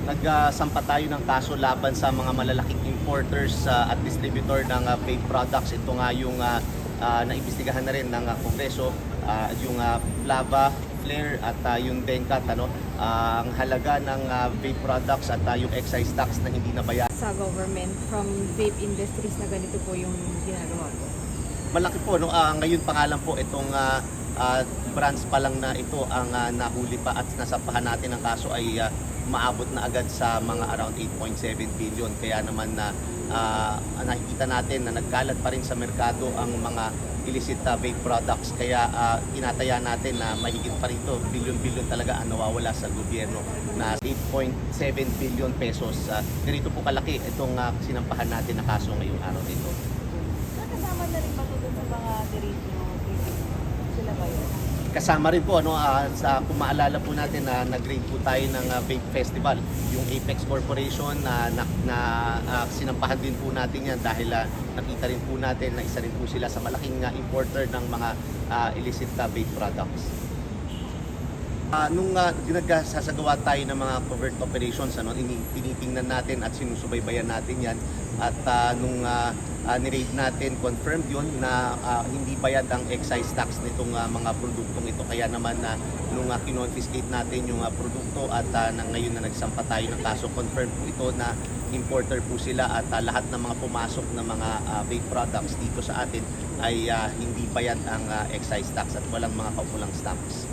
Nagsampa tayo ng kaso laban sa mga malalaking importers at distributor ng vape products. Ito nga yung naimbestigahan na rin ng Kongreso, yung Flava, Flair at yung Dencat. Ang halaga ng vape products at yung excise tax na hindi nabayaran. Sa government from vape industries na ganito po yung ginagawa ko. Malaki po, no? Ngayon pa nga lang po itong brands pa lang na ito ang nahuli pa at nasampahan natin ng kaso ay maabot na agad sa mga around 8.7 billion. Kaya naman na nakikita natin na nagkalat pa rin sa merkado ang mga illicit vape products. Kaya tinataya natin na mahigit pa rito, billion-billion talaga ang nawawala sa gobyerno na 8.7 billion pesos. Ganito po kalaki itong sinampahan natin na kaso ngayong araw nito. Nakasama na rin ba ito sa mga dirito? Sila ba yun? Kasama rin po, kung maalala po natin na nag-grade po tayo ng Vape Festival, yung Apex Corporation na sinampahan din po natin yan dahil nakita rin po natin na isa rin po sila sa malaking importer ng mga illicit vape products. Nung nagsasagawa tayo ng mga covert operations, tinitingnan natin at sinusubaybayan natin yan. At nung ni-raid natin, confirmed yun na hindi bayad ang excise tax nitong mga produktong ito. Kaya naman nung kinonfiscate natin yung produkto at ngayon na nagsampa tayo ng kaso, confirmed po ito na importer po sila at lahat ng mga pumasok na mga vape products dito sa atin ay hindi bayad ang excise tax at walang mga kaukulang stamps.